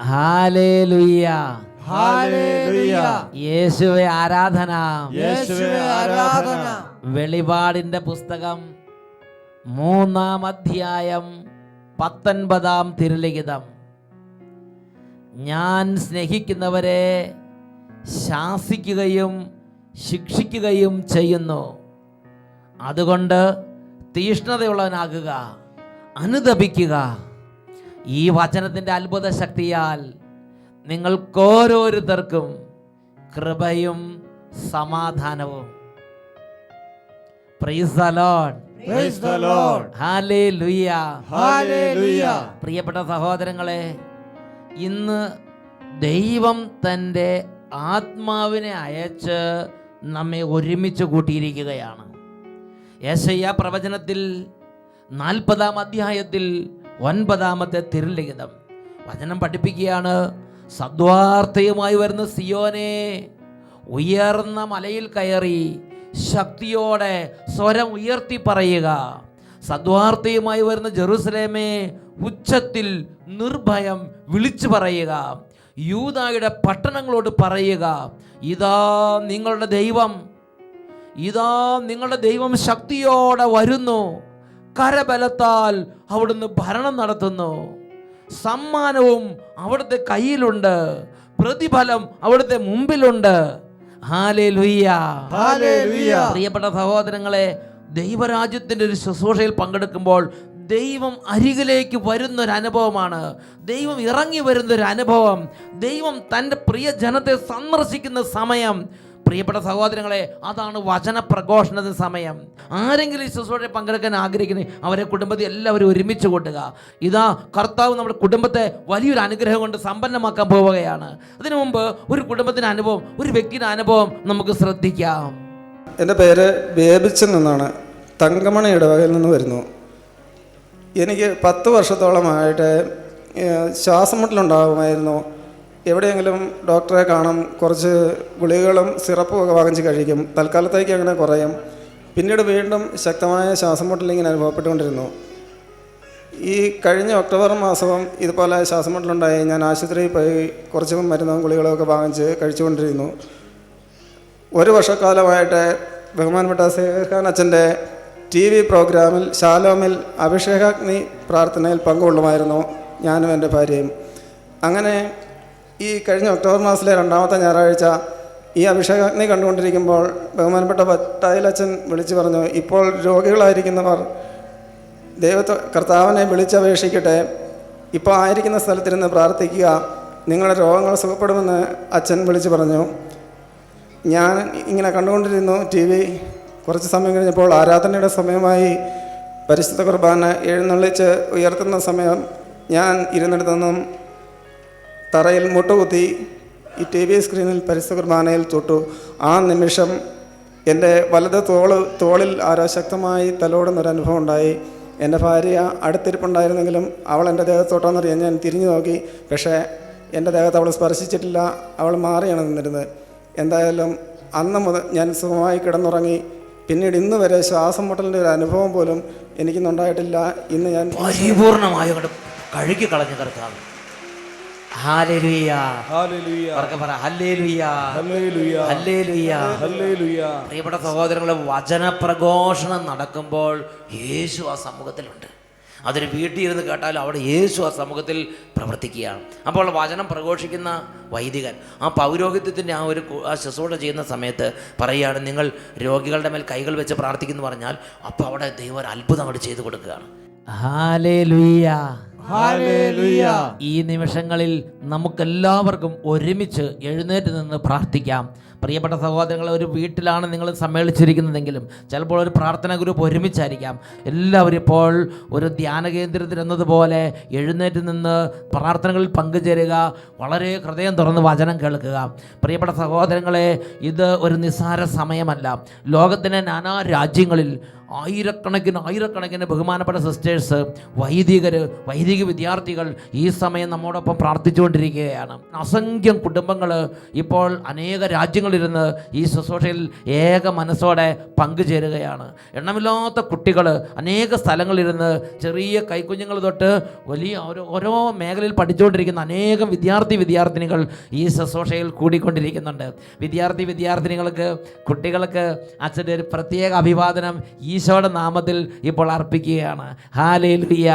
Hallelujah, hallelujah. യേശുവേ ആരാധന, യേശുവേ ആരാധന. വെളിപാടിന്റെ പുസ്തകം 3-ാം അധ്യായം 19-ാം തിരുലിഖിതം. ഞാൻ സ്നേഹിക്കുന്നവരെ ശാസിക്കുകയും ശിക്ഷിക്കുകയും ചെയ്യുന്നു. അതുകൊണ്ട് തീഷ്ണതയുള്ളവനാകുക, അനുതപിക്കുക. ഈ വചനത്തിൻ്റെ അത്ഭുത ശക്തിയാൽ നിങ്ങൾക്കോരോരുത്തർക്കും കൃപയും സമാധാനവും. Price the lord, praise the lord, hallelujah, hallelujah. പ്രിയപ്പെട്ട സഹോദരങ്ങളെ, ഇന്ന് ദൈവം തൻ്റെ ആത്മാവിനെ അയച്ച് നമ്മെ ഒരുമിച്ച് കൂട്ടിയിരിക്കുകയാണ്. യെശയ്യാ പ്രവചനത്തിൽ 40-ാം അധ്യായത്തിൽ 9-ാമത്തെ തിരുലിഖിതം വചനം പഠിപ്പിക്കുകയാണ്. സദ്വാർത്തയുമായി വരുന്ന സിയോനെ, ഉയർന്ന മലയിൽ കയറി ശക്തിയോടെ സ്വരം ഉയർത്തി പറയുക. സദ്വാർത്തയുമായി വരുന്ന ജെറുസലേമേ, ഉച്ചത്തിൽ നിർഭയം വിളിച്ചു പറയുക. യൂദായുടെ പട്ടണങ്ങളോട് പറയുക, ഇതാ നിങ്ങളുടെ ദൈവം, ഇതാ നിങ്ങളുടെ ദൈവം ശക്തിയോടെ വരുന്നു. കരബലത്താൽ അവിടുന്ന് ഭരണം നടത്തുന്നു. സമ്മാനവും അവിടുത്തെ കയ്യിലുണ്ട്, പ്രതിഫലം അവിടുത്തെ മുമ്പിലുണ്ട്. Hallelujah, hallelujah. പ്രിയപ്പെട്ട സഹോദരങ്ങളെ, ദൈവരാജ്യത്തിൻ്റെ ഒരു ശുശ്രൂഷയിൽ പങ്കെടുക്കുമ്പോൾ ദൈവം അരികിലേക്ക് വരുന്നൊരു അനുഭവമാണ്. ദൈവം ഇറങ്ങി വരുന്നൊരു അനുഭവം. ദൈവം തൻ്റെ പ്രിയ ജനത്തെ സന്ദർശിക്കുന്ന സമയം. പ്രിയപ്പെട്ട സഹോദരങ്ങളെ, അതാണ് വചന പ്രഘോഷണത്തിന് സമയം. ആരെങ്കിലും ഈ ശുശ്രൂഷയിൽ പങ്കെടുക്കാൻ ആഗ്രഹിക്കുന്നത് അവരെ കുടുംബത്തിൽ എല്ലാവരും ഒരുമിച്ച് കൂട്ടുക. ഇതാ കർത്താവ് നമ്മുടെ കുടുംബത്തെ വലിയൊരു അനുഗ്രഹം കൊണ്ട് സമ്പന്നമാക്കാൻ പോവുകയാണ്. അതിനു മുമ്പ് ഒരു കുടുംബത്തിൻ്റെ അനുഭവം, ഒരു വ്യക്തിയുടെ അനുഭവം നമുക്ക് ശ്രദ്ധിക്കാം. എൻ്റെ പേര് ബേബിച്ചൻ എന്നാണ്. തങ്കമണി ഇടവകയിൽ നിന്ന് വരുന്നു. എനിക്ക് 10 വർഷത്തോളമായിട്ട് ശ്വാസം മുട്ടലുണ്ടാകുമായിരുന്നു. എവിടെയെങ്കിലും ഡോക്ടറെ കാണും, കുറച്ച് ഗുളികകളും സിറപ്പും ഒക്കെ വാങ്ങിച്ച് കഴിക്കും. തൽക്കാലത്തേക്ക് അങ്ങനെ കുറയും. പിന്നീട് വീണ്ടും ശക്തമായ ശ്വാസം മുട്ടലിങ്ങനെ അനുഭവപ്പെട്ടുകൊണ്ടിരുന്നു. ഈ കഴിഞ്ഞ ഒക്ടോബർ മാസവും ഇതുപോലെ ശ്വാസം മുട്ടലുണ്ടായി. ഞാൻ ആശുപത്രിയിൽ പോയി കുറച്ച് മരുന്നും ഗുളികളും ഒക്കെ വാങ്ങിച്ച് കഴിച്ചുകൊണ്ടിരുന്നു. 1 വർഷക്കാലമായിട്ട് ബഹുമാനപ്പെട്ട സേവ്യർ അച്ഛൻ്റെ TV പ്രോഗ്രാമിൽ ശാലോമിൽ അഭിഷേകാഗ്നി പ്രാർത്ഥനയിൽ പങ്കുകൊള്ളുമായിരുന്നു, ഞാനും എൻ്റെ ഭാര്യയും. അങ്ങനെ ഈ കഴിഞ്ഞ ഒക്ടോബർ മാസത്തിലെ 2-ാമത്തെ ഞായറാഴ്ച ഈ അഭിഷേകാഗ്നി കണ്ടുകൊണ്ടിരിക്കുമ്പോൾ ബഹുമാനപ്പെട്ട പട്ടായിലച്ഛൻ വിളിച്ചു പറഞ്ഞു, ഇപ്പോൾ രോഗികളായിരിക്കുന്നവർ കർത്താവിനെ വിളിച്ചപേക്ഷിക്കട്ടെ, ഇപ്പോൾ ആയിരിക്കുന്ന സ്ഥലത്തിരുന്ന് പ്രാർത്ഥിക്കുക, നിങ്ങളുടെ രോഗങ്ങൾ സുഖപ്പെടുമെന്ന് അച്ഛൻ വിളിച്ചു പറഞ്ഞു. ഞാൻ ഇങ്ങനെ കണ്ടുകൊണ്ടിരുന്നു TV. കുറച്ച് സമയം കഴിഞ്ഞപ്പോൾ ആരാധനയുടെ സമയമായി. പരിശുദ്ധ കുർബാന എഴുന്നള്ളിച്ച് ഉയർത്തുന്ന സമയം ഞാൻ ഇരുന്നിടത്തുനിന്നും തറയിൽ മുട്ടുകുത്തി ഈ TV സ്ക്രീനിൽ പരിശുദ്ധ കുർബാനയിൽ തൊട്ടു. ആ നിമിഷം എൻ്റെ വലത് തോളിൽ ആരോ ശക്തമായി തലോടുന്നൊരനുഭവം ഉണ്ടായി. എൻ്റെ ഭാര്യ അടുത്തിരിപ്പുണ്ടായിരുന്നെങ്കിലും അവൾ എൻ്റെ ദേഹത്തോട്ടാന്നറിയാൻ ഞാൻ തിരിഞ്ഞു നോക്കി. പക്ഷേ എൻ്റെ ദേഹത്ത് അവൾ സ്പർശിച്ചിട്ടില്ല, അവൾ മാറിയാണ് നിന്നിരുന്നത്. എന്തായാലും അന്ന് മുതൽ ഞാൻ സുഖമായി കിടന്നുറങ്ങി. പിന്നീട് ഇന്ന് വരെ ശ്വാസം മുട്ടലിൻ്റെ ഒരു അനുഭവം പോലും എനിക്കൊന്നുണ്ടായിട്ടില്ല. ഇന്ന് ഞാൻ പരിപൂർണമായി കഴുകി കളഞ്ഞു കർത്താവ്. Hallelujah, hallelujah. ഉറക്കെ പറ, ഹല്ലേലൂയ, ഹല്ലേലൂയ, ഹല്ലേലൂയ. ഹല്ലേലൂയ. പ്രിയപ്പെട്ട സഹോദരങ്ങളെ, വചന പ്രഘോഷണം നടക്കുമ്പോൾ യേശു ആ സമൂഹത്തിലുണ്ട്. അതൊരു വീട്ടിൽ ഇരുന്ന് കേട്ടാലും അവിടെ യേശു ആ സമൂഹത്തിൽ പ്രവർത്തിക്കുകയാണ്. അപ്പോൾ വചനം പ്രഘോഷിക്കുന്ന വൈദികൻ ആ പൗരോഹിത്യത്തിൻ്റെ ആ ശുശ്രൂഷ ചെയ്യുന്ന സമയത്ത് പറയുകയാണ്, നിങ്ങൾ രോഗികളുടെ മേൽ കൈകൾ വെച്ച് പ്രാർത്ഥിക്കുന്നു പറഞ്ഞാൽ അപ്പോൾ അവിടെ ദൈവം ഒരു അത്ഭുതം അങ്ങോട്ട് ചെയ്തു കൊടുക്കുകയാണ്. Hallelujah, hallelujah. ഈ നിമിഷങ്ങളിൽ നമുക്കെല്ലാവർക്കും ഒരുമിച്ച് എഴുന്നേറ്റ് നിന്ന് പ്രാർത്ഥിക്കാം. പ്രിയപ്പെട്ട സഹോദരങ്ങളെ, ഒരു വീട്ടിലാണ് നിങ്ങൾ സമ്മേളിച്ചിരിക്കുന്നതെങ്കിലും ചിലപ്പോൾ ഒരു പ്രാർത്ഥനാ ഗ്രൂപ്പ് ഒരുമിച്ചായിരിക്കാം. എല്ലാവരും ഇപ്പോൾ ഒരു ധ്യാന കേന്ദ്രത്തിൽ എന്നതുപോലെ എഴുന്നേറ്റ് നിന്ന് പ്രാർത്ഥനകളിൽ പങ്കുചേരുക. വളരെ ഹൃദയം തുറന്ന് വചനം കേൾക്കുക. പ്രിയപ്പെട്ട സഹോദരങ്ങളെ, ഇത് ഒരു നിസ്സാര സമയമല്ല. ലോകത്തിൻ്റെ നാനാ രാജ്യങ്ങളിൽ ആയിരക്കണക്കിന് ബഹുമാനപ്പെട്ട സിസ്റ്റേഴ്സ്, വൈദികർ വൈദിക വിദ്യാർത്ഥികൾ ഈ സമയം നമ്മോടൊപ്പം പ്രാർത്ഥിച്ചുകൊണ്ടിരിക്കുകയാണ്. അസംഖ്യം കുടുംബങ്ങൾ ഇപ്പോൾ അനേക രാജ്യങ്ങളിലിരുന്ന് ഈ ശുശ്രൂഷയിൽ ഏക മനസ്സോടെ പങ്കുചേരുകയാണ്. എണ്ണമില്ലാത്ത കുട്ടികൾ അനേക സ്ഥലങ്ങളിലിരുന്ന് ചെറിയ കൈക്കുഞ്ഞുങ്ങൾ തൊട്ട് വലിയ ഓരോ മേഖലയിൽ പഠിച്ചുകൊണ്ടിരിക്കുന്ന അനേകം വിദ്യാർത്ഥിനികൾ ഈ ശുശ്രൂഷയിൽ കൂടിക്കൊണ്ടിരിക്കുന്നുണ്ട്. വിദ്യാർത്ഥിനികൾക്ക് കുട്ടികൾക്ക് അച്ഛൻ്റെ ഒരു പ്രത്യേക അഭിവാദനം ഈശോയുടെ നാമത്തിൽ ഇപ്പോൾ അർപ്പിക്കുകയാണ്. Hallelujah,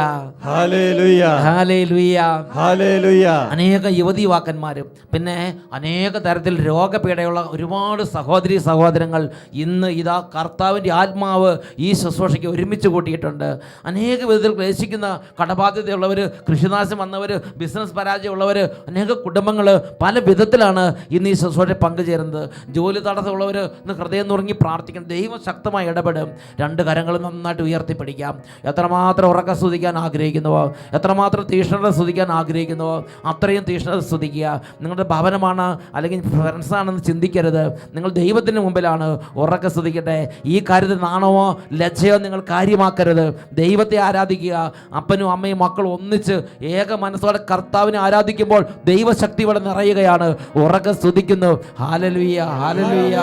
hallelujah, hallelujah, hallelujah. അനേക യുവതിവാക്കന്മാരും പിന്നെ അനേക തരത്തിൽ രോഗപീഠയുള്ള ഒരുപാട് സഹോദരങ്ങൾ ഇന്ന് ഇതാ കർത്താവിൻ്റെ ആത്മാവ് ഈ ശുശ്രൂഷയ്ക്ക് ഒരുമിച്ച് കൂട്ടിയിട്ടുണ്ട്. അനേക വിധത്തിൽ ക്ലേശിക്കുന്ന കടബാധ്യതയുള്ളവർ, കൃഷിനാശം വന്നവർ, ബിസിനസ് പരാജയമുള്ളവർ, അനേക കുടുംബങ്ങൾ പല വിധത്തിലാണ് ഇന്ന് ഈ ശുശ്രൂഷയിൽ പങ്കുചേരുന്നത്. ജോലി തടസ്സമുള്ളവർ ഇന്ന് ഹൃദയം നുറുങ്ങി പ്രാർത്ഥിക്കണം. ദൈവം ശക്തമായി ഇടപെടും. രണ്ട് കരങ്ങളും നന്നായിട്ട് ഉയർത്തിപ്പിടിക്കാം. എത്രമാത്രം ഉറക്കം സ്തുതിക്കാൻ ആഗ്രഹിക്കുന്നുവോ, എത്രമാത്രം തീഷ്ണത സ്തുതിക്കാൻ ആഗ്രഹിക്കുന്നുവോ അത്രയും തീഷ്ണത സ്തുതിക്കുക. നിങ്ങളുടെ ഭവനമാണ് അല്ലെങ്കിൽ ഫ്രണ്ട്സാണെന്ന് ചിന്തിക്കരുത്. നിങ്ങൾ ദൈവത്തിന് മുമ്പിലാണ്. ഉറക്കം സ്തുതിക്കട്ടെ. ഈ കാര്യത്തിൽ നാണമോ ലജ്ജയോ നിങ്ങൾ കാര്യമാക്കരുത്. ദൈവത്തെ ആരാധിക്കുക. അപ്പനും അമ്മയും മക്കളും ഒന്നിച്ച് ഏക മനസ്സോടെ കർത്താവിനെ ആരാധിക്കുമ്പോൾ ദൈവശക്തി ഇവിടെ നിറയുകയാണ്. ഉറക്കം സ്തുതിക്കുന്നു. Hallelujah, hallelujah.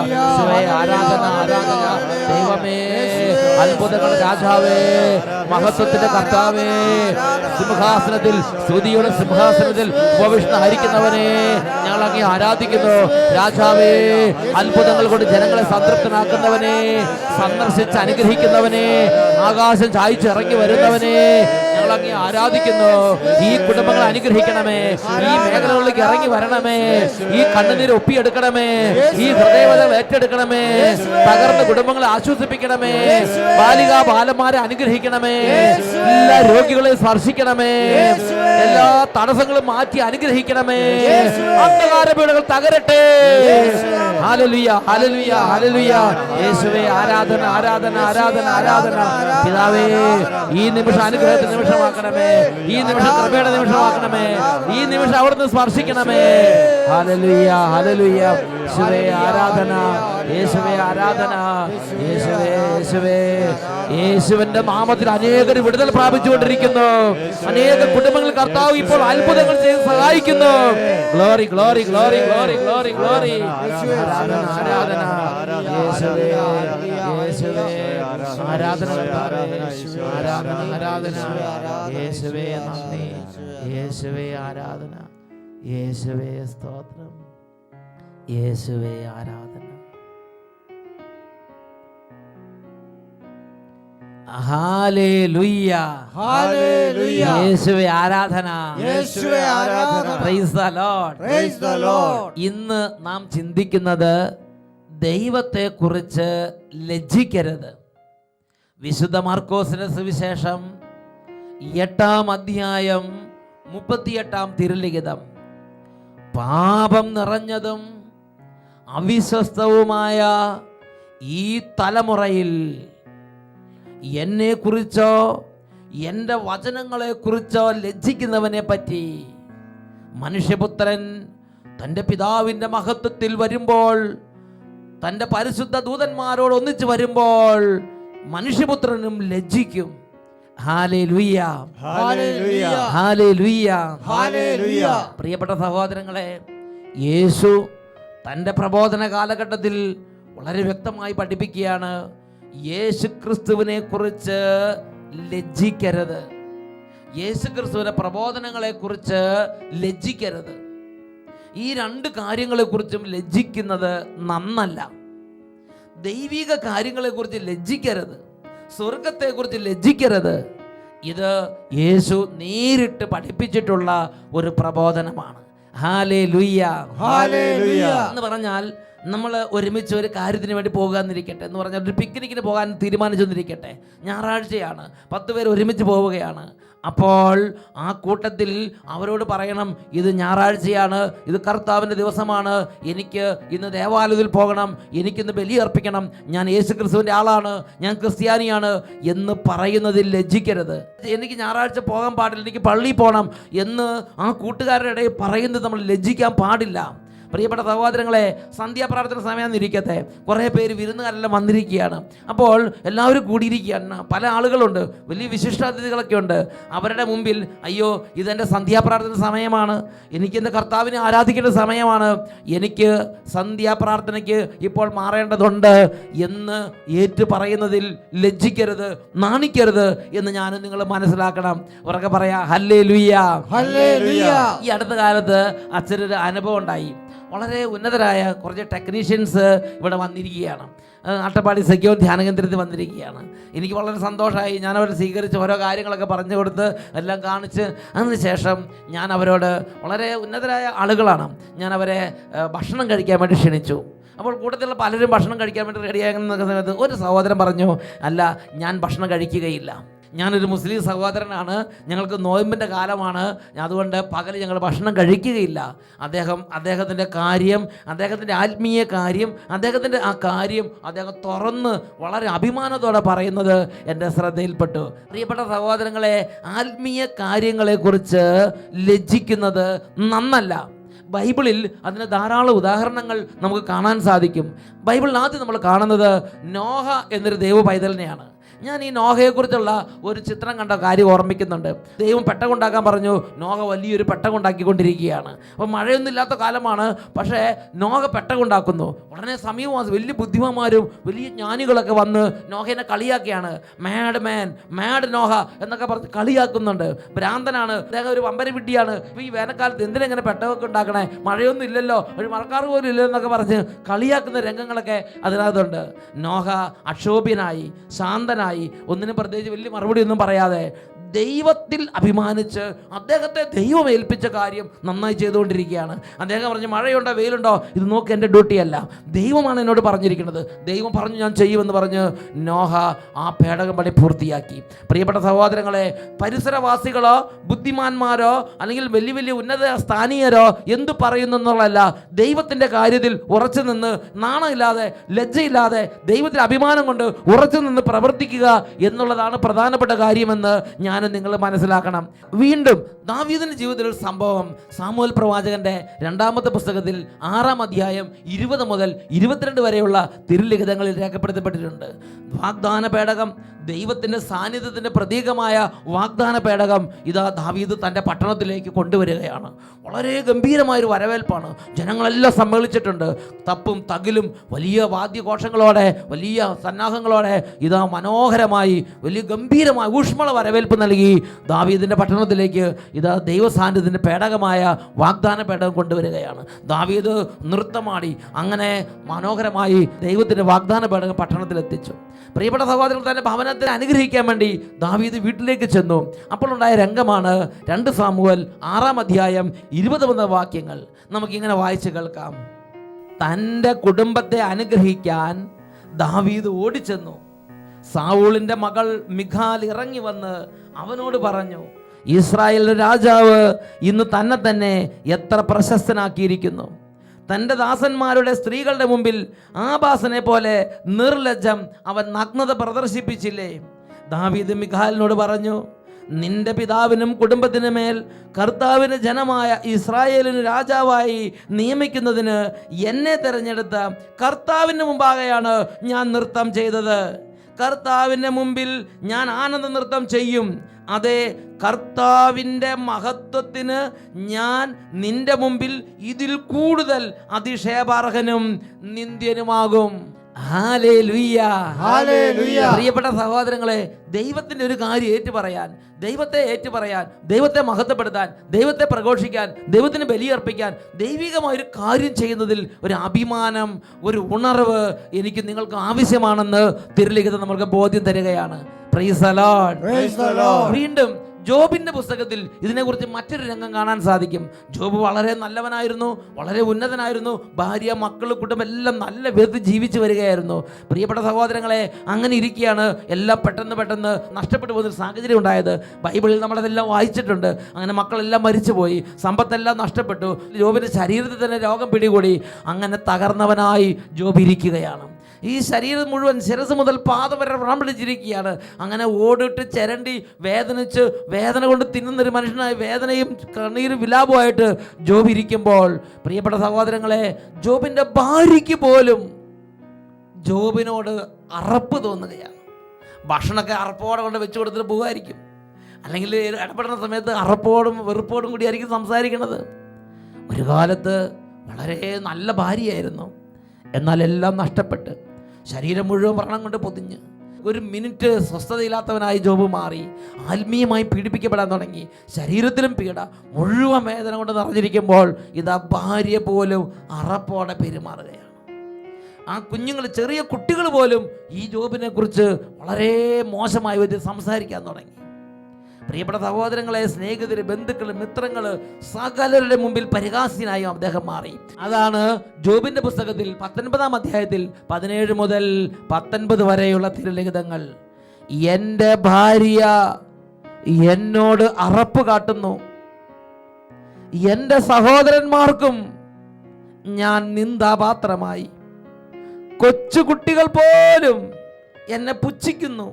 ആരാധന, ആരാധന. ദൈവമേ, അത്ഭുതങ്ങളുടെ രാജാവേ, മഹത്വത്തിന്റെ കർത്താവേ, സിംഹാസനത്തിൽ, സ്തുതിയുടെ സിംഹാസനത്തിൽ ഉപവിഷ്ണായിരിക്കുന്നവനെ ഞങ്ങൾ അങ്ങേ ആരാധിക്കുന്നു. രാജാവേ, അത്ഭുതങ്ങൾ കൊണ്ട് ജനങ്ങളെ സംതൃപ്തനാക്കുന്നവനെ, സന്ദർശിച്ച് അനുഗ്രഹിക്കുന്നവനെ, ആകാശം ചായ്ച്ചിറങ്ങി വരുന്നവനെ ഞങ്ങൾ അങ്ങേ ആരാധിക്കുന്നു. ഈ കുടുംബങ്ങളെ അനുഗ്രഹിക്കണമേ. ഈ മേഖലകളിലേക്ക് ഇറങ്ങി വരണമേ. ഈ കണ്ണുനീര് ഒപ്പിയെടുക്കണമേ. ഈ ഹൃദയവേദന ഏറ്റെടുക്കണമേ. തകർന്ന കുടുംബങ്ങളെ ആശ്വസിപ്പിക്കണമേ. ബാലികാ ബാലന്മാരെ അനുഗ്രഹിക്കണമേ. എല്ലാ രോഗികളെയും സ്പർശിക്കണമേ. എല്ലാ തടസ്സങ്ങളും മാറ്റി അനുഗ്രഹിക്കണമേ. അന്ധകാര പീഡകൾ തകരട്ടെ. Hallelujah, hallelujah, hallelujah. യേശുവേ, ആരാധന, ആരാധന, ആരാധന, ആരാധന. പിതാവേ, ഈ നിമിഷം അനുഗ്രഹത്തിന്റെ നിമിഷമാക്കണമേ. ഈ നിമിഷം കൃപയുടെ നിമിഷമാക്കണമേ. ഈ നിമിഷം അവിടുന്ന് സ്പർശിക്കണമേ. Hallelujah, hallelujah. യേശുവേ ആരാധന, യേശുവേ ആരാധന. യേശുവേ, യേശുവേ. യേശുവിന്റെ നാമത്തിൽ അനേകർ വിടുതൽ പ്രാപിച്ചുകൊണ്ടിരിക്കുന്നു. അനേക കുടുംബങ്ങൾ കർത്താവ് ഇപ്പോൾ അത്ഭുതങ്ങൾ ചെയ്ത് സഹായിക്കുന്നു. Glory, glory, glory, glory, glory, glory. ആരാധന, ആരാധന. യേശുവേ, യേശുവേ. ആരാധന, ആരാധന, ആരാധന. യേശുവേ നന്ദി. യേശുവേ ആരാധന. യേശുവേ സ്തോത്രം. യേശുവേ ആരാധന. Hallelujah, hallelujah. യേശുവേ ആരാധന, യേശുവേ ആരാധന. Price the lord, praise the Lord. ഇന്ന് നാം ചിന്തിക്കുന്നത് ദൈവത്തെക്കുറിച്ച് ലജ്ജിക്കരുത്. വിശുദ്ധ മാർക്കോസിന്റെ സുവിശേഷം 8-ാം അധ്യായം 38-ാം തിരുലിഖിതം. പാപം നിറഞ്ഞതും അവിശ്വസ്തവുമായ ഈ തലമുറയിൽ എന്നെക്കുറിച്ചോ എൻ്റെ വചനങ്ങളെക്കുറിച്ചോ ലജ്ജിക്കുന്നവനെ പറ്റി മനുഷ്യപുത്രൻ തൻ്റെ പിതാവിൻ്റെ മഹത്വത്തിൽ വരുമ്പോൾ, തൻ്റെ പരിശുദ്ധ ദൂതന്മാരോട് ഒന്നിച്ച് വരുമ്പോൾ മനുഷ്യപുത്രനും ലജ്ജിക്കും. Hallelujah, hallelujah, hallelujah, hallelujah. പ്രിയപ്പെട്ട സഹോദരങ്ങളെ, യേശു തൻ്റെ പ്രബോധന കാലഘട്ടത്തിൽ വളരെ വ്യക്തമായി പഠിപ്പിക്കുകയാണ്, യേശു ക്രിസ്തുവിനെ കുറിച്ച് ലജ്ജിക്കരുത്. യേശു ക്രിസ്തുവിന്റെ പ്രബോധനങ്ങളെ കുറിച്ച് ലജ്ജിക്കരുത്. ഈ രണ്ട് കാര്യങ്ങളെക്കുറിച്ചും ലജ്ജിക്കുന്നത് നന്നല്ല. ദൈവിക കാര്യങ്ങളെക്കുറിച്ച് ലജ്ജിക്കരുത്. സ്വർഗത്തെക്കുറിച്ച് ലജ്ജിക്കരുത്. ഇത് യേശു നേരിട്ട് പഠിപ്പിച്ചിട്ടുള്ള ഒരു പ്രബോധനമാണ്. Hallelujah, hallelujah. എന്ന് പറഞ്ഞാൽ നമ്മൾ ഒരുമിച്ച് ഒരു കാര്യത്തിന് വേണ്ടി പോകാന്നിരിക്കട്ടെ, എന്ന് പറഞ്ഞാൽ ഒരു പിക്നിക്കിന് പോകാൻ തീരുമാനിച്ചെന്നിരിക്കട്ടെ. ഞായറാഴ്ചയാണ്, 10 പേർ ഒരുമിച്ച് പോവുകയാണ്. അപ്പോൾ ആ കൂട്ടത്തിൽ അവരോട് പറയണം, ഇത് ഞായറാഴ്ചയാണ്, ഇത് കർത്താവിൻ്റെ ദിവസമാണ്, എനിക്ക് ഇന്ന് ദേവാലയത്തിൽ പോകണം, എനിക്കിന്ന് ബലിയർപ്പിക്കണം, ഞാൻ യേശു ക്രിസ്തുവിൻ്റെ ആളാണ്, ഞാൻ ക്രിസ്ത്യാനിയാണ് എന്ന് പറയുന്നതിൽ ലജ്ജിക്കരുത്. എനിക്ക് ഞായറാഴ്ച പോകാൻ പാടില്ല, എനിക്ക് പള്ളിയിൽ പോകണം എന്ന് ആ കൂട്ടുകാരുടെ ഇടയിൽ പറയുന്നത് നമ്മൾ ലജ്ജിക്കാൻ പാടില്ല. പ്രിയപ്പെട്ട സഹോദരങ്ങളെ, സന്ധ്യാപ്രാർത്ഥന സമയം ഇരിക്കട്ടെ, കുറേ പേര് വിരുന്നുകാരെല്ലാം വന്നിരിക്കുകയാണ്. അപ്പോൾ എല്ലാവരും കൂടിയിരിക്കുകയാണ്. പല ആളുകളുണ്ട്, വലിയ വിശിഷ്ടാതിഥികളൊക്കെ ഉണ്ട്. അവരുടെ മുമ്പിൽ അയ്യോ ഇതെൻ്റെ സന്ധ്യാപ്രാർത്ഥന സമയമാണ്, എനിക്ക് എൻ്റെ കർത്താവിനെ ആരാധിക്കേണ്ട സമയമാണ്, എനിക്ക് സന്ധ്യാപ്രാർത്ഥനയ്ക്ക് ഇപ്പോൾ മാറേണ്ടതുണ്ട് എന്ന് ഏറ്റു പറയുന്നതിൽ ലജ്ജിക്കരുത്, നാണിക്കരുത് എന്ന് ഞാനും നിങ്ങൾ മനസ്സിലാക്കണം. ഉറക്കെ പറയാ ഹല്ലേലൂയ. ഈ അടുത്ത കാലത്ത് അച്ഛനൊരു അനുഭവം ഉണ്ടായി. വളരെ ഉന്നതരായ കുറച്ച് ടെക്നീഷ്യൻസ് ഇവിടെ വന്നിരിക്കുകയാണ്. അട്ടപ്പാടി സെക്യൂർ ധ്യാന കേന്ദ്രത്തിൽ വന്നിരിക്കുകയാണ്. എനിക്ക് വളരെ സന്തോഷമായി. ഞാൻ അവരെ സ്വീകരിച്ച് ഓരോ കാര്യങ്ങളൊക്കെ പറഞ്ഞു കൊടുത്ത് എല്ലാം കാണിച്ച് അതിനുശേഷം ഞാൻ അവരോട്, വളരെ ഉന്നതരായ ആളുകളാണ്, ഞാൻ അവരെ ഭക്ഷണം കഴിക്കാൻ വേണ്ടി ക്ഷണിച്ചു. അപ്പോൾ കൂട്ടത്തിലുള്ള പലരും ഭക്ഷണം കഴിക്കാൻ വേണ്ടി റെഡിയാകുന്ന സമയത്ത് ഒരു സഹോദരൻ പറഞ്ഞു, അല്ല ഞാൻ ഭക്ഷണം കഴിക്കുകയില്ല, ഞാനൊരു മുസ്ലിം സഹോദരനാണ്, ഞങ്ങൾക്ക് നോയമ്പിൻ്റെ കാലമാണ്, അതുകൊണ്ട് പകൽ ഞങ്ങൾ ഭക്ഷണം കഴിക്കുകയില്ല. അദ്ദേഹത്തിൻ്റെ കാര്യം, അദ്ദേഹത്തിൻ്റെ ആത്മീയ കാര്യം, അദ്ദേഹത്തിൻ്റെ ആ കാര്യം അദ്ദേഹം തുറന്ന് വളരെ അഭിമാനത്തോടെ പറയുന്നത് എൻ്റെ ശ്രദ്ധയിൽപ്പെട്ടു. പ്രിയപ്പെട്ട സഹോദരങ്ങളെ, ആത്മീയ കാര്യങ്ങളെക്കുറിച്ച് ലജ്ജിക്കുന്നത് നന്നല്ല. ബൈബിളിൽ അതിന് ധാരാളം ഉദാഹരണങ്ങൾ നമുക്ക് കാണാൻ സാധിക്കും. ബൈബിളിൽ ആദ്യം നമ്മൾ കാണുന്നത് നോഹ എന്നൊരു ദൈവ പൈതലിനെയാണ്. ഞാൻ ഈ നോഹയെക്കുറിച്ചുള്ള ഒരു ചിത്രം കണ്ട കാര്യം ഓർമ്മിക്കുന്നുണ്ട്. ദൈവം പെട്ടകം ഉണ്ടാക്കാൻ പറഞ്ഞു. നോഹ വലിയൊരു പെട്ടകം ഉണ്ടാക്കിക്കൊണ്ടിരിക്കുകയാണ്. അപ്പോൾ മഴയൊന്നും ഇല്ലാത്ത കാലമാണ്, പക്ഷേ നോഹ പെട്ടകം ഉണ്ടാക്കുന്നു. ഉടനെ സമീപവാസം വലിയ ബുദ്ധിമാന്മാരും വലിയ ജ്ഞാനികളൊക്കെ വന്ന് നോഹേനെ കളിയാക്കിയാണ്. മാഡ് മാൻ, മാഡ് നോഹ എന്നൊക്കെ പറഞ്ഞ് കളിയാക്കുന്നുണ്ട്. ഭ്രാന്തനാണ്, അദ്ദേഹം ഒരു വമ്പര വിഡ്ഢിയാണ്, ഇപ്പോൾ ഈ വേനൽക്കാലത്ത് എന്തിനെങ്ങനെ പെട്ടകമൊക്കെ ഉണ്ടാക്കണേ, മഴയൊന്നും ഇല്ലല്ലോ, ഒരു മഴക്കാർ പോലും ഇല്ലല്ലോ എന്നൊക്കെ പറഞ്ഞ് കളിയാക്കുന്ന രംഗങ്ങളൊക്കെ അതിനകത്തുണ്ട്. നോഹ അക്ഷോഭ്യനായി, ശാന്തനായി, ഒന്നിനും പ്രത്യേകിച്ച് വലിയ മറുപടി ഒന്നും പറയാതെ ദൈവത്തിൽ അഭിമാനിച്ച് അദ്ദേഹത്തെ ദൈവം ഏൽപ്പിച്ച കാര്യം നന്നായി ചെയ്തുകൊണ്ടിരിക്കുകയാണ്. അദ്ദേഹം പറഞ്ഞു, മഴയുണ്ടോ വെയിലുണ്ടോ ഇത് നോക്കി, എൻ്റെ ഡ്യൂട്ടിയല്ല, ദൈവമാണ് എന്നോട് പറഞ്ഞിരിക്കുന്നത്, ദൈവം പറഞ്ഞു ഞാൻ ചെയ്യുമെന്ന് പറഞ്ഞ് നോഹ ആ പേടകം പണി പൂർത്തിയാക്കി. പ്രിയപ്പെട്ട സഹോദരങ്ങളെ, പരിസരവാസികളോ ബുദ്ധിമാന്മാരോ അല്ലെങ്കിൽ വലിയ വലിയ ഉന്നത സ്ഥാനീയരോ എന്തു പറയുന്നു എന്നുള്ളതല്ല, ദൈവത്തിൻ്റെ കാര്യത്തിൽ ഉറച്ചു നിന്ന് നാണമില്ലാതെ ലജ്ജയില്ലാതെ ദൈവത്തിൽ അഭിമാനം കൊണ്ട് ഉറച്ചു നിന്ന് പ്രവർത്തിക്കുക എന്നുള്ളതാണ് പ്രധാനപ്പെട്ട കാര്യമെന്ന് ഞാൻ നിങ്ങൾ മനസ്സിലാക്കണം. വീണ്ടും ദാവീദിന്റെ ജീവിതത്തിൽ ഒരു സംഭവം സാമുവേൽ പ്രവാചകന്റെ 2-ാമത്തെ പുസ്തകത്തിൽ 6-ാം അധ്യായം 20 മുതൽ 22 വരെയുള്ള തിരുലിഖിതങ്ങളിൽ രേഖപ്പെടുത്തപ്പെട്ടിട്ടുണ്ട്. വാഗ്ദാന പേടകം, ദൈവത്തിൻ്റെ സാന്നിധ്യത്തിൻ്റെ പ്രതീകമായ വാഗ്ദാന പേടകം ഇതാ ദാവീദ് തൻ്റെ പട്ടണത്തിലേക്ക് കൊണ്ടുവരികയാണ്. വളരെ ഗംഭീരമായൊരു വരവേൽപ്പാണ്. ജനങ്ങളെല്ലാം സമ്മേളിച്ചിട്ടുണ്ട്. തപ്പും തകിലും വലിയ വാദ്യഘോഷങ്ങളോടെ, വലിയ സന്നാഹങ്ങളോടെ ഇതാ മനോഹരമായി വലിയ ഗംഭീരമായ ഊഷ്മള വരവേൽപ്പ് നൽകി ദാവീദിൻ്റെ പട്ടണത്തിലേക്ക് ഇതാ ദൈവസാന്നിധ്യത്തിൻ്റെ പേടകമായ വാഗ്ദാന പേടകം കൊണ്ടുവരികയാണ്. ദാവീദ് നൃത്തമാടി അങ്ങനെ മനോഹരമായി ദൈവത്തിൻ്റെ വാഗ്ദാന പേടകം പട്ടണത്തിലെത്തിച്ചു. പ്രിയപ്പെട്ട സഹോദരൻ, തൻ്റെ ഭവനത്തെ അനുഗ്രഹിക്കാൻ വേണ്ടി ദാവീദ് വീട്ടിലേക്ക് ചെന്നു. അപ്പോൾ ഉണ്ടായ രംഗമാണ് 2 സാമുവേൽ 6-ാം അധ്യായം 20 വാക്യങ്ങൾ. നമുക്കിങ്ങനെ വായിച്ച് കേൾക്കാം. തൻ്റെ കുടുംബത്തെ അനുഗ്രഹിക്കാൻ ദാവീദ് ഓടിച്ചെന്നു. സാവൂളിൻ്റെ മകൾ മിഖാൽ ഇറങ്ങി വന്ന് അവനോട് പറഞ്ഞു, ഇസ്രായേലിന്റെ രാജാവ് ഇന്ന് തന്നെ എത്ര പ്രശസ്തനാക്കിയിരിക്കുന്നു. തൻ്റെ ദാസന്മാരുടെ സ്ത്രീകളുടെ മുമ്പിൽ ആഭാസനെ പോലെ നിർലജ്ജം അവൻ നഗ്നത പ്രദർശിപ്പിച്ചില്ലേ? ദാവീദ് മിഖാലിനോട് പറഞ്ഞു, നിന്റെ പിതാവിനും കുടുംബത്തിനു മേൽ കർത്താവിന് ജനമായ ഇസ്രായേലിന് രാജാവായി നിയമിക്കുന്നതിന് എന്നെ തിരഞ്ഞെടുത്ത കർത്താവിന് മുമ്പാകെയാണ് ഞാൻ നൃത്തം ചെയ്തത്. കർത്താവിൻ്റെ മുമ്പിൽ ഞാൻ ആനന്ദ നൃത്തം ചെയ്യും. അതെ, കർത്താവിൻ്റെ മഹത്വത്തിന് ഞാൻ നിന്റെ മുമ്പിൽ ഇതിൽ കൂടുതൽ അതിശയപാർഹനും നിന്ദ്യനുമാകും. Hallelujah, hallelujah. പ്രിയപ്പെട്ട സഹോദരങ്ങളെ, ദൈവത്തിൻ്റെ ഒരു കാര്യം ഏറ്റുപറയാൻ, ദൈവത്തെ ഏറ്റുപറയാൻ, ദൈവത്തെ മഹത്വപ്പെടുത്താൻ, ദൈവത്തെ പ്രഘോഷിക്കാൻ, ദൈവത്തിന് ബലിയർപ്പിക്കാൻ, ദൈവികമായൊരു കാര്യം ചെയ്യുന്നതിൽ ഒരു അഭിമാനം, ഒരു ഉണർവ് എനിക്ക് നിങ്ങൾക്ക് ആവശ്യമാണെന്ന് തിരുലിഖിതം നമ്മൾക്ക് ബോധ്യം തരികയാണ്. Price the lord, praise the Lord. വീണ്ടും ജോബിൻ്റെ പുസ്തകത്തിൽ ഇതിനെക്കുറിച്ച് മറ്റൊരു രംഗം കാണാൻ സാധിക്കും. ജോബ് വളരെ നല്ലവനായിരുന്നു, വളരെ ഉന്നതനായിരുന്നു. ഭാര്യ, മക്കൾ, കുടുംബം എല്ലാം നല്ല വിധത്തിൽ ജീവിച്ചു വരികയായിരുന്നു. പ്രിയപ്പെട്ട സഹോദരങ്ങളെ, അങ്ങനെ ഇരിക്കുകയാണ് എല്ലാം പെട്ടെന്ന് നഷ്ടപ്പെട്ടു പോകുന്നൊരു സാഹചര്യം ഉണ്ടായത്. ബൈബിളിൽ നമ്മളതെല്ലാം വായിച്ചിട്ടുണ്ട്. അങ്ങനെ മക്കളെല്ലാം മരിച്ചുപോയി, സമ്പത്തെല്ലാം നഷ്ടപ്പെട്ടു, ജോബിൻ്റെ ശരീരത്തിൽ തന്നെ രോഗം പിടികൂടി. അങ്ങനെ തകർന്നവനായി ജോബ് ഇരിക്കുകയാണ്. ഈ ശരീരം മുഴുവൻ ശിരസ് മുതൽ പാദം വരെ വ്രണം പിടിച്ചിരിക്കുകയാണ്. അങ്ങനെ ഓടിട്ട് ചിരണ്ടി വേദനിച്ച് വേദന കൊണ്ട് തിന്നുന്നൊരു മനുഷ്യനായി വേദനയും കണ്ണീരും വിലാപമായിട്ട് ജോബ് ഇരിക്കുമ്പോൾ, പ്രിയപ്പെട്ട സഹോദരങ്ങളെ, ജോബിൻ്റെ ഭാര്യയ്ക്ക് പോലും ജോബിനോട് അറപ്പ് തോന്നുകയാണ്. ഭക്ഷണമൊക്കെ അറപ്പോടെ കൊണ്ട് വെച്ച് കൊടുത്തിട്ട് പോകുമായിരിക്കും, അല്ലെങ്കിൽ ഇടപെടുന്ന സമയത്ത് അറപ്പോടും വെറുപ്പോടും കൂടി ആയിരിക്കും സംസാരിക്കുന്നത്. ഒരു കാലത്ത് വളരെ നല്ല ഭാര്യയായിരുന്നു, എന്നാൽ എല്ലാം നഷ്ടപ്പെട്ട് ശരീരം മുഴുവൻ വ്രണം കൊണ്ട് പൊതിഞ്ഞ് ഒരു മിനിറ്റ് സ്വസ്ഥതയില്ലാത്തവനായി ജോബ് മാറി. ആത്മീയമായി പീഡിപ്പിക്കപ്പെടാൻ തുടങ്ങി. ശരീരത്തിലും പീഡ, മുഴുവൻ വേദന കൊണ്ട് നിറഞ്ഞിരിക്കുമ്പോൾ ഇതാ ഭാര്യ പോലും അറപ്പോടെ പെരുമാറുകയാണ്. ആ കുഞ്ഞുങ്ങൾ, ചെറിയ കുട്ടികൾ പോലും ഈ ജോബിനെ കുറിച്ച് വളരെ മോശമായ വിധത്തിൽ സംസാരിക്കാൻ തുടങ്ങി. പ്രിയപ്പെട്ട സഹോദരങ്ങളെ, സ്നേഹിതര്, ബന്ധുക്കൾ, മിത്രങ്ങൾ, സകലരുടെ മുമ്പിൽ പരിഹാസ്യനായി അദ്ദേഹം മാറി. അതാണ് ജോബിന്റെ പുസ്തകത്തിൽ 19-ാം അധ്യായത്തിൽ 17 മുതൽ 19 വരെയുള്ള തിരുലിഖിതങ്ങൾ. എൻ്റെ ഭാര്യ എന്നോട് അറപ്പ് കാട്ടുന്നു, എൻ്റെ സഹോദരന്മാർക്കും ഞാൻ നിന്ദാപാത്രമായി, കൊച്ചുകുട്ടികൾ പോലും എന്നെ പുച്ഛിക്കുന്നു,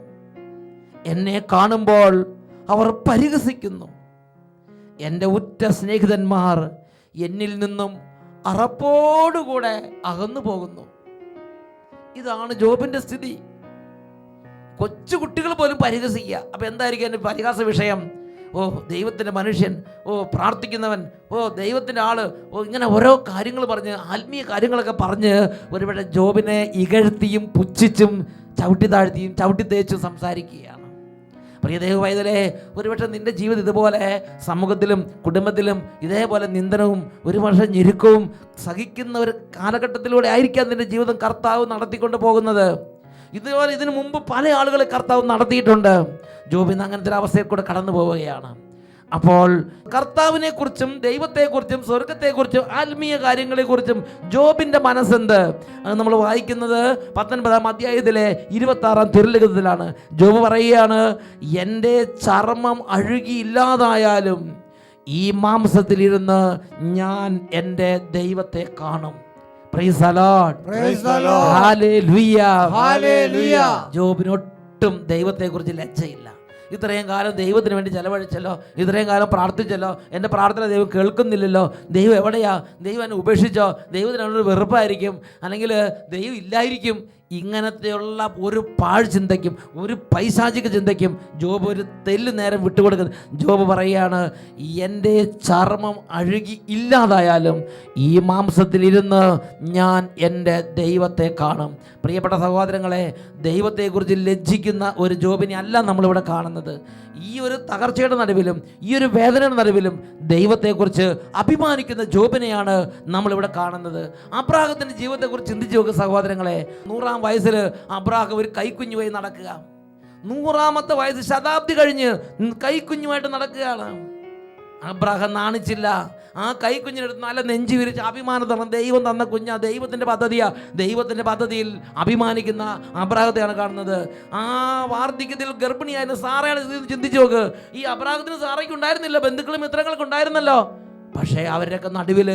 എന്നെ കാണുമ്പോൾ അവർ പരിഹസിക്കുന്നു, എൻ്റെ ഉറ്റ സ്നേഹിതന്മാർ എന്നിൽ നിന്നും അറപ്പോടുകൂടെ അകന്നു പോകുന്നു. ഇതാണ് ജോബിൻ്റെ സ്ഥിതി. കൊച്ചു കുട്ടികൾ പോലും പരിഹസിക്കുക. അപ്പം എന്തായിരിക്കും എൻ്റെ പരിഹാസ വിഷയം? ഓ, ദൈവത്തിൻ്റെ മനുഷ്യൻ, ഓ, പ്രാർത്ഥിക്കുന്നവൻ, ഓ, ദൈവത്തിൻ്റെ ആള്, ഓ, ഇങ്ങനെ ഓരോ കാര്യങ്ങൾ പറഞ്ഞ്, ആത്മീയ കാര്യങ്ങളൊക്കെ പറഞ്ഞ് ഒരുപക്ഷെ ജോബിനെ ഇകഴ്ത്തിയും പുച്ഛിച്ചും ചവിട്ടി താഴ്ത്തിയും ചവിട്ടി തേച്ചും സംസാരിക്കുകയാണ്. പ്രിയ ദൈവവൈതലേ, ഒരുപക്ഷെ നിൻ്റെ ജീവിതം ഇതുപോലെ സമൂഹത്തിലും കുടുംബത്തിലും ഇതേപോലെ നിന്ദനവും ഒരു പക്ഷേ ഞെരുക്കവും സഹിക്കുന്ന ഒരു കാലഘട്ടത്തിലൂടെ ആയിരിക്കാം നിൻ്റെ ജീവിതം കർത്താവ് നടത്തിക്കൊണ്ട് പോകുന്നത്. ഇതുപോലെ ഇതിനു മുമ്പ് പല ആളുകളെ കർത്താവ് നടത്തിയിട്ടുണ്ട്. ജോബിന് അങ്ങനത്തെ ഒരു അവസ്ഥയിൽ കൂടെ കടന്നു പോവുകയാണ്. അപ്പോൾ കർത്താവിനെ കുറിച്ചും ദൈവത്തെക്കുറിച്ചും സ്വർഗത്തെക്കുറിച്ചും ആത്മീയ കാര്യങ്ങളെക്കുറിച്ചും ജോബിൻ്റെ മനസ്സെന്ത്? അത് നമ്മൾ വായിക്കുന്നത് 19-ാം അധ്യായത്തിലെ 26-ാം തിരുലിഖിതത്തിലാണ്. ജോബ് പറയുകയാണ്, എൻ്റെ ചർമ്മം അഴുകിയില്ലാതായാലും ഈ മാംസത്തിലിരുന്ന് ഞാൻ എൻ്റെ ദൈവത്തെ കാണും. Praise the lord, praise the lord, hallelujah, hallelujah. ജോബിനൊട്ടും ദൈവത്തെക്കുറിച്ച് ലജ്ജയില്ല. ഇത്രയും കാലം ദൈവത്തിന് വേണ്ടി ചെലവഴിച്ചല്ലോ, ഇത്രയും കാലം പ്രാർത്ഥിച്ചല്ലോ, എൻ്റെ പ്രാർത്ഥന ദൈവം കേൾക്കുന്നില്ലല്ലോ, ദൈവം എവിടെയാ, ദൈവം എന്നെ ഉപേക്ഷിച്ചോ, ദൈവത്തിനൊരു വെറുപ്പായിരിക്കും, അല്ലെങ്കിൽ ദൈവം ഇല്ലായിരിക്കും. ഇങ്ങനത്തെയുള്ള ഒരു പാഴ് ചിന്തയ്ക്കും ഒരു പൈശാചിക ചിന്തയ്ക്കും ജോബ് ഒരു തെല്ല് നേരം വിട്ടുകൊടുക്കുന്നത്. ജോബ് പറയുകയാണ്, എൻ്റെ ചർമ്മം അഴുകി ഇല്ലാതായാലും ഈ മാംസത്തിലിരുന്ന് ഞാൻ എൻ്റെ ദൈവത്തെ കാണും. പ്രിയപ്പെട്ട സഹോദരങ്ങളെ, ദൈവത്തെക്കുറിച്ച് ലജ്ജിക്കുന്ന ഒരു ജോബിനെ അല്ല നമ്മളിവിടെ കാണുന്നത്. ഈ ഒരു തകർച്ചയുടെ നടുവിലും ഈ ഒരു വേദനയുടെ നടുവിലും ദൈവത്തെക്കുറിച്ച് അഭിമാനിക്കുന്ന ജോബിനെയാണ് നമ്മളിവിടെ കാണുന്നത്. അബ്രാഹത്തിൻ്റെ ജീവിതത്തെക്കുറിച്ച് ചിന്തിച്ചു നോക്കുക സഹോദരങ്ങളെ. 100-ാം വയസ്സിൽ അബ്രാഹം ഒരു കൈക്കുഞ്ഞുമായി നടക്കുക. 100-ാമത്തെ വയസ്സ്, ശതാബ്ദി കഴിഞ്ഞ് കൈക്കുഞ്ഞുമായിട്ട് നടക്കുകയാണ്. അബ്രാഹം നാണിച്ചില്ല. ആ കൈക്കുഞ്ഞിനെടുത്ത് നല്ല നെഞ്ചു വിരിച്ച് അഭിമാനത്തോളം ദൈവം തന്ന കുഞ്ഞാ, ദൈവത്തിൻ്റെ പദ്ധതിയാ, ദൈവത്തിൻ്റെ പദ്ധതിയിൽ അഭിമാനിക്കുന്ന അബ്രാഹത്തെയാണ് കാണുന്നത്. ആ വാർദ്ധക്യത്തിൽ ഗർഭിണിയായിരുന്നു സാറയാണ് ചിന്തിച്ചു നോക്ക്. ഈ അബ്രാഹത്തിന് സാറയ്ക്ക് ഉണ്ടായിരുന്നില്ല, ബന്ധുക്കളും മിത്രങ്ങൾക്ക് ഉണ്ടായിരുന്നല്ലോ. പക്ഷേ അവരുടെയൊക്കെ നടുവിൽ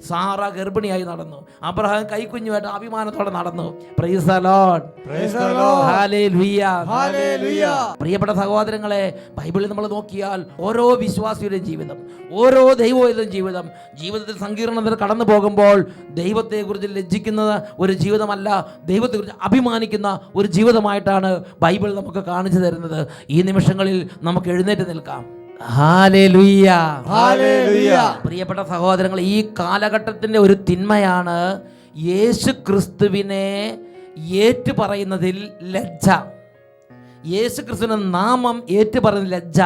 സാറ ഗർഭിണിയായി നടന്നു. അബ്രഹാം കൈക്കുഞ്ഞുമായിട്ട് അഭിമാനത്തോടെ നടന്നു. Price the lord, praise the lord, hallelujah, hallelujah. പ്രിയപ്പെട്ട സഹോദരങ്ങളെ, ബൈബിളിൽ നമ്മൾ നോക്കിയാൽ ഓരോ വിശ്വാസിയുടെ ജീവിതം, ഓരോ ദൈവത്തിന്റെ ജീവിതം, ജീവിതത്തിൽ സങ്കീർണതയിൽ കടന്നു പോകുമ്പോൾ ദൈവത്തെക്കുറിച്ച് ലജ്ജിക്കുന്ന ഒരു ജീവിതമല്ല, ദൈവത്തെക്കുറിച്ച് അഭിമാനിക്കുന്ന ഒരു ജീവിതമായിട്ടാണ് ബൈബിൾ നമുക്ക് കാണിച്ചു തരുന്നത്. ഈ നിമിഷങ്ങളിൽ നമുക്ക് എഴുന്നേറ്റ് നിൽക്കാം. Hallelujah, hallelujah. പ്രിയപ്പെട്ട സഹോദരങ്ങൾ, ഈ കാലഘട്ടത്തിൻ്റെ ഒരു തിന്മയാണ് യേശു ക്രിസ്തുവിനെ ഏറ്റുപറയുന്നതിൽ ലജ്ജ. യേശു ക്രിസ്തുവിൻ്റെ നാമം ഏറ്റുപറയുന്ന ലജ്ജ.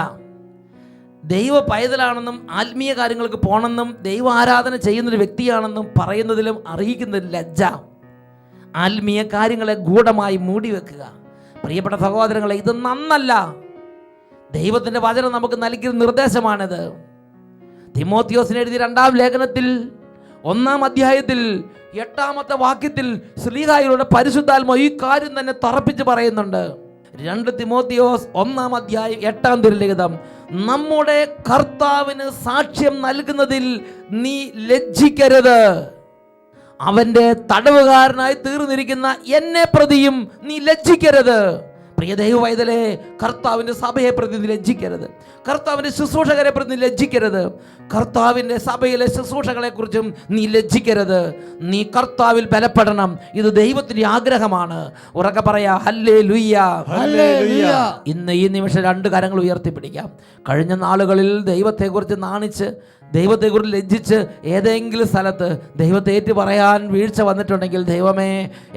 ദൈവ പൈതലാണെന്നും ആത്മീയ കാര്യങ്ങൾക്ക് പോകണമെന്നും ദൈവ ആരാധന ചെയ്യുന്നൊരു വ്യക്തിയാണെന്നും പറയുന്നതിലും അറിയിക്കുന്നതിൽ ലജ്ജ. ആത്മീയ കാര്യങ്ങളെ ഗൂഢമായി മൂടി വെക്കുക. പ്രിയപ്പെട്ട സഹോദരങ്ങളെ, ഇത് നന്നല്ല. ദൈവത്തിൻ്റെ വചനം നമുക്ക് നൽകിയ നിർദ്ദേശമാണിത്. തിമോത്തിയോസിന് എഴുതിയ 2-ാം ലേഖനത്തിൽ 1-ാം അധ്യായത്തിൽ 8-ാമത്തെ വാക്യത്തിൽ ശ്ലീഹായിലൂടെ പരിശുദ്ധാത്മാവ് ഈ കാര്യം തന്നെ തറപ്പിച്ച് പറയുന്നുണ്ട്. 2 തിമോത്തിയോസ് 1-ാം അധ്യായം 8-ാം തിരുലിഖിതം, നമ്മുടെ കർത്താവിന് സാക്ഷ്യം നൽകുന്നതിൽ നീ ലജ്ജിക്കരുത്. അവൻ്റെ തടവുകാരനായി തീർന്നിരിക്കുന്ന എന്നെ പ്രതിയും നീ ലജ്ജിക്കരുത്. പ്രിയ ദൈവവൈതലേ, കർത്താവിൻ്റെ സഭയെ പ്രതി നീ ലജ്ജിക്കരുത്. കർത്താവിൻ്റെ ശുശ്രൂഷകരെ പ്രതി നീ ലജ്ജിക്കരുത്. കർത്താവിൻ്റെ സഭയിലെ ശുശ്രൂഷകളെക്കുറിച്ചും നീ ലജ്ജിക്കരുത്. നീ കർത്താവിൽ ബലപ്പെടണം. ഇത് ദൈവത്തിൻ്റെ ആഗ്രഹമാണ്. ഉറക്കെ പറയാ ഹല്ലേലൂയ, ഹല്ലേലൂയ. ഇന്ന് ഈ നിമിഷം 2 കരങ്ങൾ ഉയർത്തിപ്പിടിക്കാം. കഴിഞ്ഞ നാളുകളിൽ ദൈവത്തെക്കുറിച്ച് നാണിച്ച്, ദൈവത്തെക്കുറിച്ച് ലജ്ജിച്ച് ഏതെങ്കിലും സ്ഥലത്ത് ദൈവത്തെ ഏറ്റു പറയാൻ വീഴ്ച വന്നിട്ടുണ്ടെങ്കിൽ, ദൈവമേ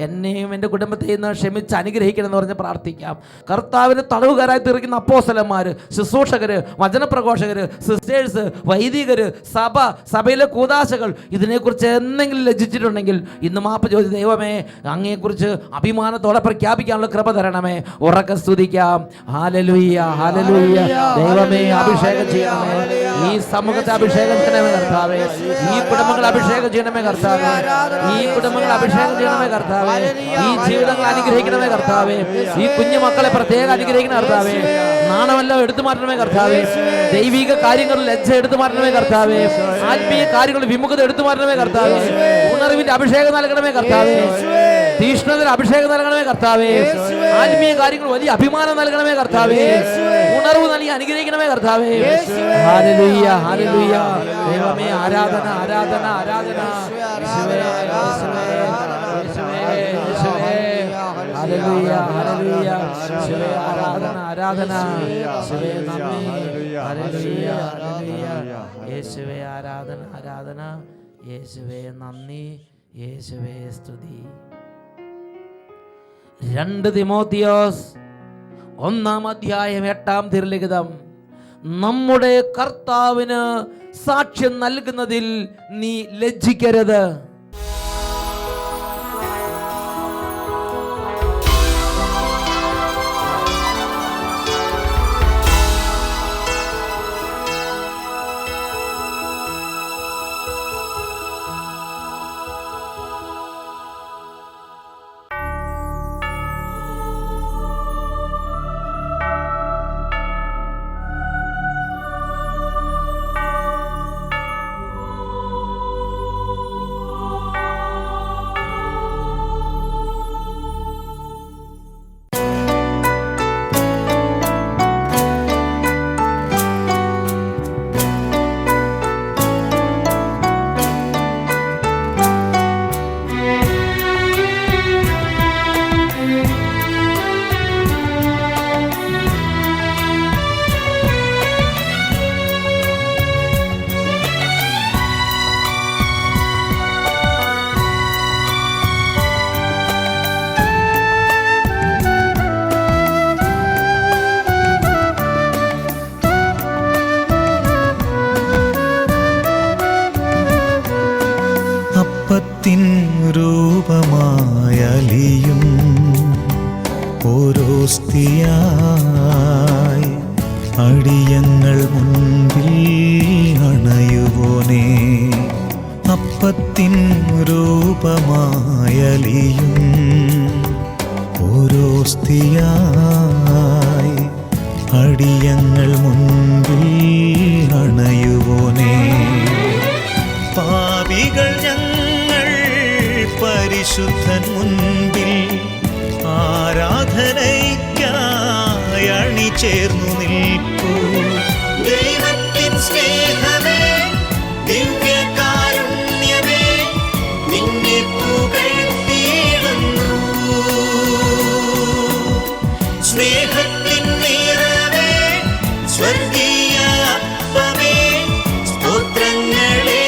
എന്നെയും എൻ്റെ കുടുംബത്തെയും ഇന്ന് ക്ഷമിച്ച് അനുഗ്രഹിക്കണമെന്ന് പറഞ്ഞ് പ്രാർത്ഥിക്കാം. കർത്താവിന് തടവുകാരായി തീർക്കുന്ന അപ്പോസ്തലന്മാർ, ശുശ്രൂഷകർ, വചനപ്രഘോഷകർ, സിസ്റ്റേഴ്സ്, വൈദികർ, സഭയിലെ കൂദാശകൾ ഇതിനെക്കുറിച്ച് എന്തെങ്കിലും ലജ്ജിച്ചിട്ടുണ്ടെങ്കിൽ ഇന്ന് മാപ്പ് ചോദിച്ച്, ദൈവമേ അങ്ങയെക്കുറിച്ച് അഭിമാനത്തോടെ പ്രഖ്യാപിക്കാനുള്ള കൃപ തരണമേ. ഉറക്കെ സ്തുതിക്കാം. Hallelujah, hallelujah. ദൈവമേ അഭിഷേകം ചെയ്യണമേ. ഈ സമൂഹത്തെ അഭിഷേകം ചെയ്യണമേ കർത്താവേ. ഈ കുടുംബങ്ങൾ അഭിഷേകം ചെയ്യണമേ കർത്താവേ. ഈ കുടുംബങ്ങൾ അഭിഷേകം ചെയ്യണമേ കർത്താവേ. ഈ ജീവിതങ്ങൾ അനുഗ്രഹിക്കണമേ കർത്താവേ. ഈ കുഞ്ഞു മക്കളെ പ്രത്യേകം അനുഗ്രഹിക്കണമേ കർത്താവേ. നാണമെല്ലാം എടുത്തു മാറ്റണമേ കർത്താവേ. ദൈവിക കാര്യങ്ങളിൽ ലജ്ജ എടുത്തു മാറ്റണമേ കർത്താവേ. ആത്മീയ കാര്യങ്ങളിൽ വിമുഖത എടുത്തു മാറ്റണമേ കർത്താവേ. ഉണർവിന്റെ അഭിഷേകം നൽകണമേ കർത്താവേ. തീഷ്ണതയുടെ അഭിഷേകം നൽകണമേ കർത്താവേ. ആത്മീയ കാര്യങ്ങൾ വലിയ അഭിമാനം നൽകണമേ കർത്താവേ. ഉണർവ് നൽകി അനുഗ്രഹിക്കണമേ കർത്താവേ. Hallelujah, hallelujah. ദൈവമേ ആരാധന, ആരാധന, ആരാധന. യേശുവേ, യേശുവേ, യേശുവേ, യേശുവേ. Hallelujah, hallelujah. യേശുവേ ആരാധന, ആരാധന. യേശുവേ നന്ദി. Hallelujah, hallelujah. യേശുവേ ആരാധന, ആരാധന. യേശുവേ നന്ദി. യേശുവേ സ്തുതി. 2 തിമോത്തിയോസ് 1-ാം അധ്യായം 8-ാം തിരുലിഖിതം. നമ്മുടെ കർത്താവിന് സാക്ഷ്യം നൽകുന്നതിൽ നീ ലജ്ജിക്കരുത്. അപ്പത്തിൻ രൂപമായലിയും ഓരോസ്തിയായി അടിയങ്ങൾ മുൻപിൽ അണയുവോനേ. അപ്പത്തിൻ രൂപമായലിയും ഓരോസ്തിയായി അടിയങ്ങൾ മുൻപിൽ അണയുവോനേ. പാപികൾ ഞങ്ങൾ പരിശുദ്ധൻ മുൻപിൽ ആരാധനയ്ക്കായി അണിചേർന്നു നിൽപ്പൂ. ദൈവത്തിൻ സ്നേഹമേ, ദിവ്യകാരുണ്യമേ, നിന്നെ പുകഴ്ത്തിയിടുന്നു. സ്നേഹത്തിൻ നിറവേ, സ്വർഗീയ അപ്പമേ, സ്തോത്രങ്ങളെ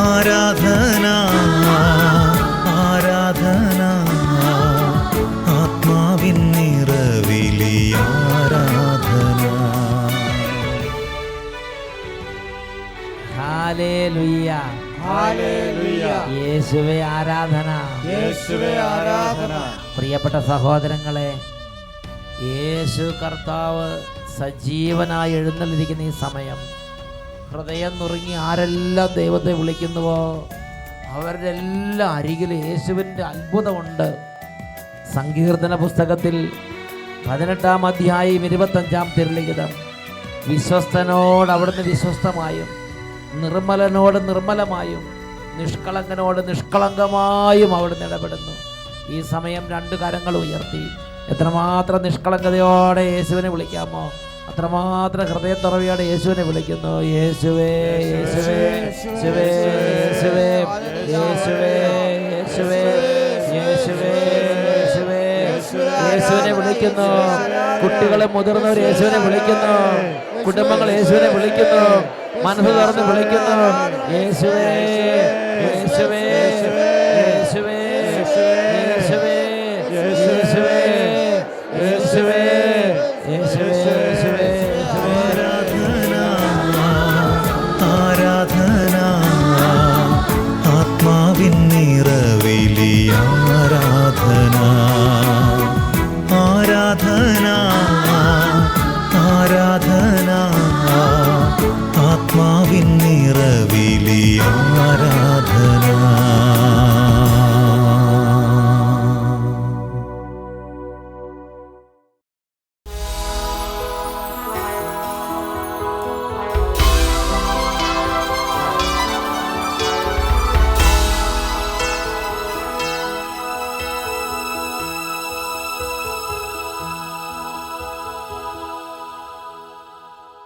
ആരാധന, ആരാധന, ആത്മാവിൻ നിറവിലി ആരാധന. Hallelujah, hallelujah. യേശുവേ ആരാധന, യേശുവേ ആരാധന. പ്രിയപ്പെട്ട സഹോദരങ്ങളെ, യേശു കർത്താവ് സജീവനായി എഴുന്നള്ളിരിക്കുന്ന ഈ സമയം ഹൃദയം നുറുങ്ങി ആരെല്ലാം ദൈവത്തെ വിളിക്കുന്നുവോ അവരുടെ എല്ലാ അരികിലും യേശുവിൻ്റെ അത്ഭുതമുണ്ട്. സങ്കീർത്തന പുസ്തകത്തിൽ 18-ാം അധ്യായം 25-ാം തിരുലിഖിതം, വിശ്വസ്തനോട് അവിടുന്ന് വിശ്വസ്തമായും നിർമ്മലനോട് നിർമ്മലമായും നിഷ്കളങ്കനോട് നിഷ്കളങ്കമായും അവിടുന്ന് ഇടപെടുന്നു. ഈ സമയം 2 കരങ്ങൾ ഉയർത്തി എത്രമാത്രം നിഷ്കളങ്കതയോടെ യേശുവിനെ വിളിക്കാമോ അത്രമാത്രം ഹൃദയ തുറവിയോടെ യേശുവിനെ വിളിക്കുന്നു. യേശുവേ യേശുവേ യേശുവേ യേശുവേ യേശുവേ യേശുവേ യേശുവേ യേശുവേ യേശുവിനെ വിളിക്കുന്നു. കുട്ടികളെ മുതിർന്നവർ യേശുവിനെ വിളിക്കുന്നു. കുടുംബങ്ങൾ യേശുവിനെ വിളിക്കുന്നു. മനസ്സ് തുറന്ന് വിളിക്കുന്നു. യേശുവേ യേശുവേ യേശുവേ യേശുവേ യേശുവേ യേശുവേ യേശുവേ യേശുവേ ആരാധന ആത്മാവിൻ നിറവിലി ആരാധന ആരാധന ആരാധന